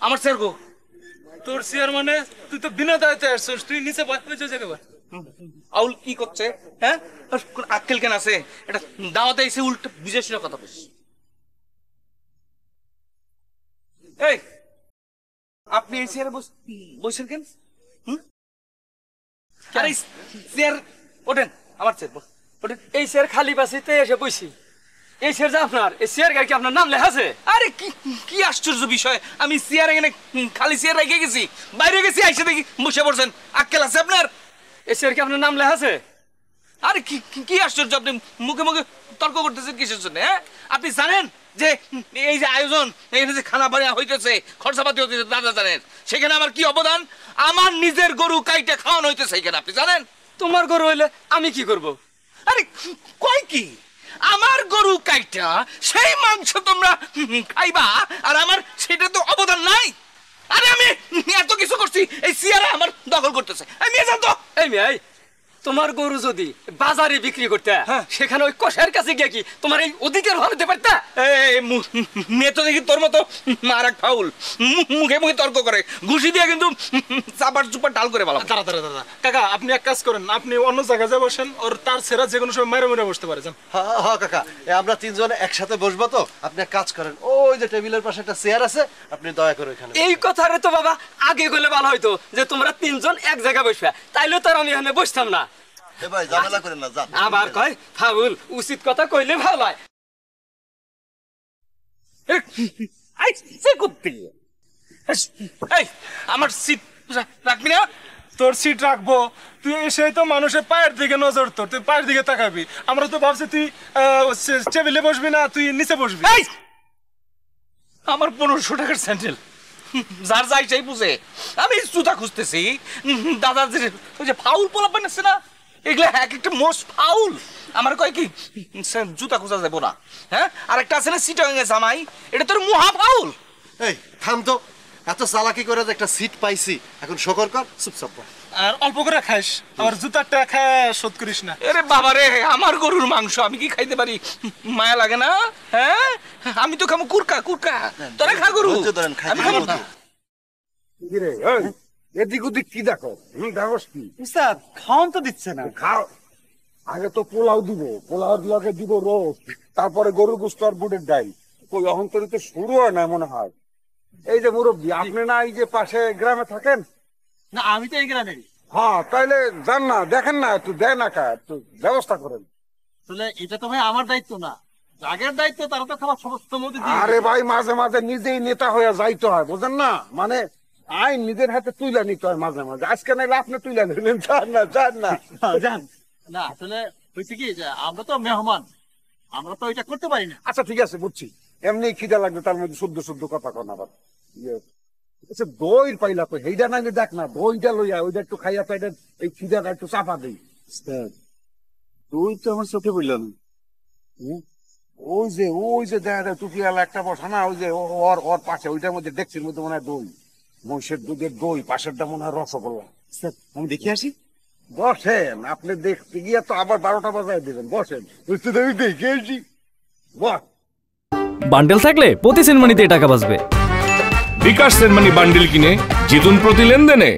আমার চেয়ার গো। তোর চেয়ার মানে তুই তো বিনা দায়িত্বে আসছিস, তুই নিচে বসে। আউল কি করছে? হ্যাঁ, আক্কেল কেন আছে? এটা দাওয়াতে এসে উল্টো বুঝে শুনে কথা বলিস। এই আপনি এই চেয়ারে বসেন কেন? আরে চেয়ার ওঠেন, আমার চেয়ার ওঠেন। এই চেয়ার খালি পাশে এসে বসি। এই চেয়ার যে আপনার, এই চেয়ার গাড়ি কি আপনার নাম লেখা আছে? আরে কি কি আশ্চর্য বিষয়, আমি চেয়ার এখানে খালি চেয়ার রেখে গেছি, বাইরে গেছি, আইসে দেখি বসে পড়ছেন। আক্কেল আছে আপনার? এই চেয়ার কি আপনার নাম লেখা আছে? আরে কি কি আশ্চর্য, আপনি মুখে মুখে তর্ক করতেছেন কিসের জন্য? হ্যাঁ, আপনি জানেন যে এই যে আয়োজন, এখানে যে খানা বাড়ি হইতেছে, খরচাপাতি হইতেছে, দাদা জানেন সেখানে আমার কি অবদান? আমার নিজের গরু কাইটে খাওয়ানো হইতেছে এখানে, আপনি জানেন? তোমার গরু হইলে আমি কি করব? আরে কয় কি, আমার গরু কাইটা সেই মাংস তোমরা খাইবা, আর আমার সেটা তো অবদান নাই? আরে আমি এত কিছু করছি, এই সিয়ারা আমার দখল করতেছে। আমি জানতো এই মেয়ে, তোমার গরু যদি বাজারে বিক্রি করতে, সেখানে ওই কষার কাছে গিয়ে কি তোমার এই অধিকার হতে পারতা? মেয়ে তো দেখি তোর মতো মারাক ফাউল, মুখে মুখে তর্ক করে, ঘুষি দিয়ে কিন্তু চাপার চুপার ডাল করে বলা। দাঁড়া দাঁড়া দাঁড়া কাকা, আপনি এক কাজ করেন, আপনি অন্য জায়গায় যা বসেন, ওর তার ছেড়া যে কোনো সময় মেরে মেরে বসতে পারে। হ্যাঁ কাকা, আমরা তিনজনে একসাথে বসবো তো, আপনি এক কাজ করেন, ওই যে টেবিলের পাশে একটা চেয়ার আছে, আপনি দয়া করে ওইখানে। এই কথারে তো বাবা আগে বলে ভালো হইতো যে তোমরা তিনজন এক জায়গায় বসবে, তাইলে তো আর আমি এখানে বসতাম না। ভাই ঝামেলা করেন না, যান। আবার কয় ফাউল, উচিত কথা কইলে ভালো হয়। আমার সিট রাখবি না? তোর সিট রাখবো, তুই এসেই তো মানুষের পায়ের দিকে নজর, তোর তুই পায়ের দিকে তাকাবি। আমরা তো ভাবছি তুই টেবিলে বসবি না, তুই নিচে বসবি। আমার 1500 টাকার স্যান্ডেল, যার যাই চাই বুঝে, আমি জুতা খুঁজতেছি। দাদা ওই যে ফাউল পোলা বানাচ্ছে না, এগুলা এক একটা মোস্ট ফাউল। আমার কয় কি জুতা খুঁজা যাবো না? হ্যাঁ, আর একটা আছে না সিটং এ জামাই, এটা তোর মহা ফাউল। এই থাম তো, এত চালাকি করে যে একটা সিট পাইছি, এখন শকর কর, চুপচাপ বস। আর অল্প করে খাইস, আর জুতারটা খায় শোধ করিস না। আরে বাবা রে, আমার গরুর মাংস আমি কি খাইতে পারি? মায়া লাগে না? হ্যাঁ, আমি তো খাবো কুরকা কুরকা, তোরা খা গরু, আমি খাবো না। এদিক ওদিক কি দেখো? দেখোস কি স্যার খাওয়ান তো দিচ্ছে না। খাও, আগে তো পোলাও দিব, পোলাও লগে দিব রোস্ট, তারপরে গরুর গোস্ত আর বুটের ডাল। ওই অহন্তরি তো শুরু হয় না মনে হয়। এই যে মুরব্বী, আপনি না এই যে পাশে গ্রামে থাকেন? না, আমি তো এই গ্রামে। হ্যাঁ, তাইলে যান না, দেখেন না, একটু দেয় না, একটু ব্যবস্থা করেন। তাহলে এটা তো ভাই আমার দায়িত্ব না, আগের দায়িত্ব, তারা তো খাবার সমস্ত মধ্যে দিয়ে। আরে ভাই, মাঝে মাঝে নিজেই নেতা হয়ে যাইতে হয়, বুঝেন না? মানে আইন নিজের হাতে তুলে নিতে হয় মাঝে মাঝে। আজকে নাইলে আপনি তুলে নিলেন, যান না যান না জান না, আসলে হয়েছে কি যে আমরা তো মেহমান, আমরা তো এটা করতে পারি না। আচ্ছা ঠিক আছে, বুঝছি, এমনি খিদা লাগবে, তার মধ্যে শুদ্ধ শুদ্ধ কথা কন আবার। আচ্ছা দই পাইলা তো, সেইটা নাইলে দেখ না, দইটা লইয়া ওইটা একটু খাইয়া পাইলেন, এই খিদাটা একটু চাপা দিই। তুই তো আমার চোখে বলল না। ওই যে দেখা যায় টুপিওয়ালা একটা বসা না, ওই যে ওর ওর পাশে, ওইটার মধ্যে দেখছির মধ্যে মনে হয় দই, মহিষের দুধের দই, পাশেরটা মনে হয় রসগোল্লা। স্যার আমি দেখে আসি। বসেন, আপনি দেখতে গিয়ে তো আবার 12টা বাজায় দিবেন, বসেন। বুঝতে দেবি দেখে আসি, বস। বান্ডেল থাকলে প্রতি সেনমানিতে টাকা বাঁচবে। বিকাশ সেনমানি বান্ডেল কিনে জিতুন প্রতি লেনদেনে।